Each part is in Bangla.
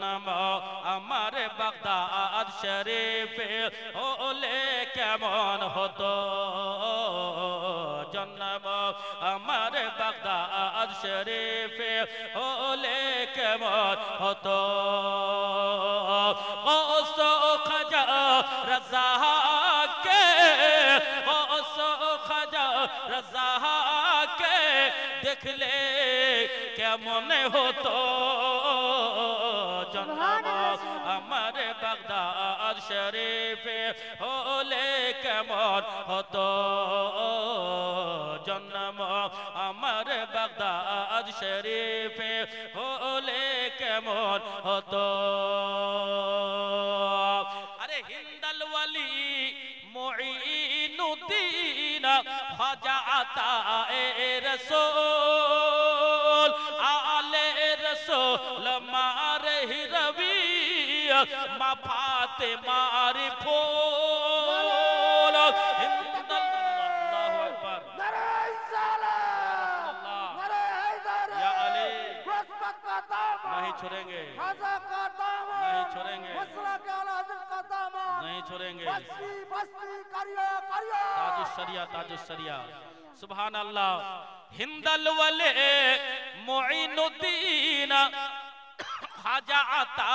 জন্ম আমার বাগদাদ শরীফে হলে কেমন হতো জন্ম আমার বাগদাদ শরীফে হলে কেমন হতো ওসো খাজা রাজা কে ওসো খাজা রাজা কে দেখলে কেমন হতো জন্ম আমার বাগদাদ শরীফে হলে কেমন হতো জন্ম আমার বাগদাদ শরীফে হলে কেমন হতো আরে হিন্দাল ওয়ালি মুঈনুদ্দিন খাজা আতা রাসূল আলে রাসূল মারহি রবি মা ফাতেমার ফুল আল্লাহু আকবার নারায়ে সালাম নারায়ে হায়দার या अली गुस्बत का दामन नहीं छोड़ेंगे खाजा का दामन नहीं छोड़ेंगे मसला के आला हज़रत का दामन नहीं छोड़ेंगे बस्ती बस्ती करिया करिया ताजुश शरिया सुभान अल्लाह हिंदल वाले मुईनुद्दीन खाजा अता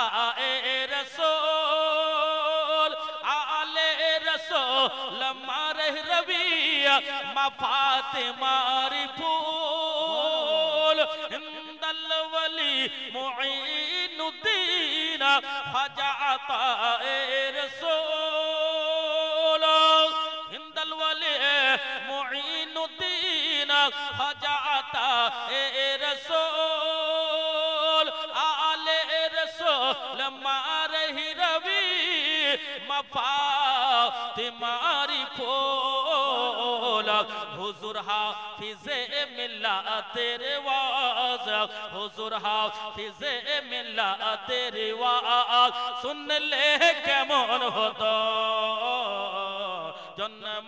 रसूल आले रसूल मारह रबी मा फातिमार फूल हिंदल वली मुईनुद्दीन खाजा अता रसूल हिंदल वली मुईनुद्दीन खाजा अता रसूल आले रसूल मारही रवि मा फातिमारी फूल हुजूर हाफिज़े मिल्लत रिवाज हुजूर हाफिज़े मिल्लत रिवाज सुन ले केमन हतो जन्म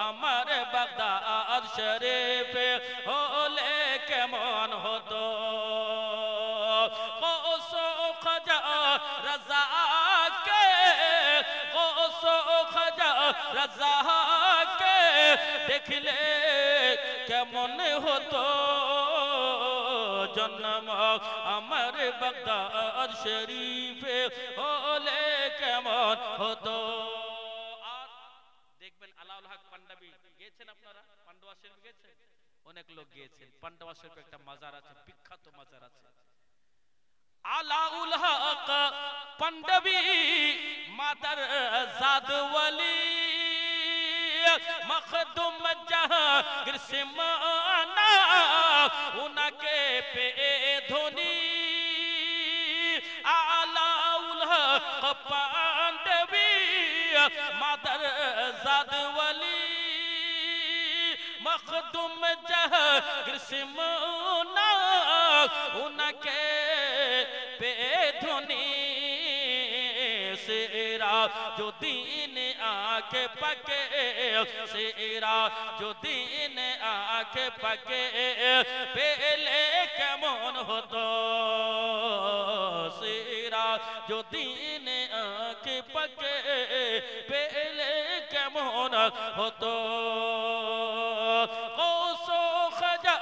আমার বাগদাদ শরীফে হলে কেমন হতো ওসো খাজা রাজা কে ওসো খাজা রাজা কে দেখলে কেমন হতো জন্ম আমার বাগদাদ শরীফে হলে কেমন হতো দেখবেন আলাউল হক পাঞ্জাবি গিয়েছেন আপনারা পান্ডবা শরীফ গিয়েছেন অনেক লোক গিয়েছেন পান্ডবা শরীফে একটা মাজার আছে বিখ্যাত মাজার আছে আলাউল হক পাঞ্জাবি মাদার জাদ ওয়ালি মখদুম জাহাঙ্গীর সিমানা উনাকে পে ধোনি আলাউল হক পাঞ্জাবি মাদার জাদ ওয়ালি মখদুম জাহাঙ্গীর সিমানা উনাকে পে ধোনি সেরা যদিন আকে পাকে সেরা যদিন আকে পাকে পেলে কেমন হতো সেরা যদিন আকে পাকে পেলে কেমন হতো ওসো খাজা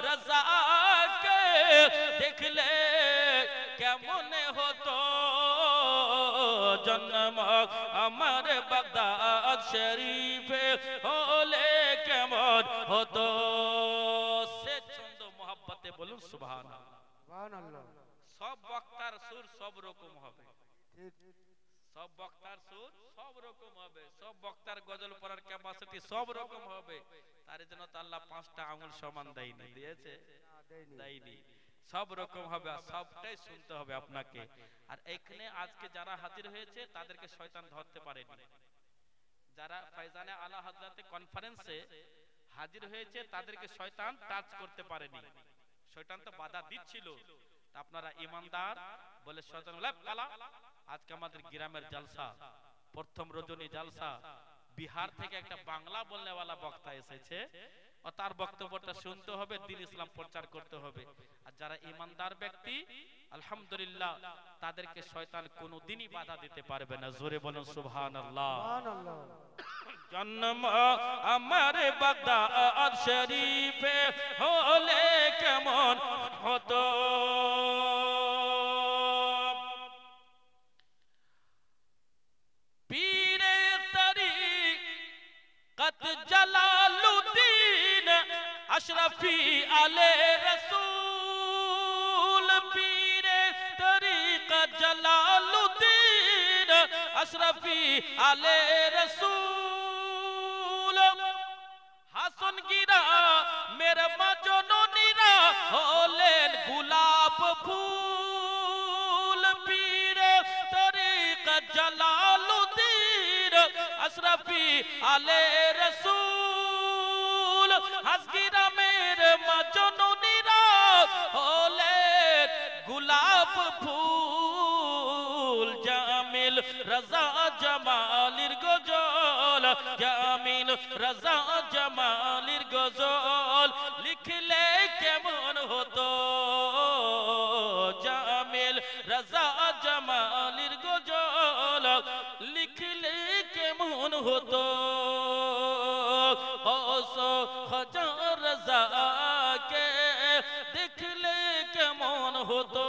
রাজা কে দেখলে কেমন হতো জন্ম আমার বাগদাদ শরীফে হলে কেমন হতো সে ছন্দ মোহাব্বতে বলুন সুবহানাল্লাহ সুবহানাল্লাহ সব বক্তার সুর সব রকম হবে ঠিক সব বক্তার সুর সব রকম হবে সব বক্তার গজল পড়ার ক্যাপাসিটি সব রকম হবে তার জন্য তো আল্লাহ পাঁচটা আঙ্গুল সমান দেয়নি দিয়েছে দেয়নি সব রকম হবে আর সবটাই শুনতে হবে আপনাকে আর এখানে আজকে যারা হাজির হয়েছে তাদেরকে শয়তান ধরতে পারেনি যারা ফয়জানে আলা হযরতে কনফারেন্সে হাজির হয়েছে তাদেরকে শয়তান টাচ করতে পারেনি শয়তান তো বাধা দিচ্ছিল আপনারা ইমানদার বলে শয়তান বলে কালা আজকে আমাদের গ্রামের জলসা প্রথম রজনী জলসা বিহার থেকে একটা বাংলা বলনেওয়ালা বক্তা এসেছে ও তার বক্তব্যটা শুনতে হবে, দ্বীন ইসলাম প্রচার করতে হবে। আর যারা ঈমানদার ব্যক্তি আলহামদুলিল্লাহ তাদেরকে শয়তান কোনোদিনই বাধা দিতে পারবে না। জোরে বলুন সুবহানাল্লাহ। সুবহানাল্লাহ। জন্ম আমার বাগদাদ শরীফে হলে কেমন হতো, পীরে তরিকত জালালুদ্দিন আশরাফি আলে রসুল, পীরে তরিকত জালালুদ্দিন আশরাফি আলে রসুল, হাসন গিরা মেরে মা জননীরা হলেন গোলাপ ফুল, পীরে তরিকত জালালুদ্দিন আশরাফি আলে রসুল, হাসগিরা মেরে মা জননীরা হলেন গোলাপ ফুল, জামিল রাজা জামালির গজল, জামিল রাজা জামালির গজল লিখলে কেমন হতো, জামিল রাজা জামালির গজল লিখলে কেমন হতো, হাজার রাজাকে দেখলে কেমন হতো।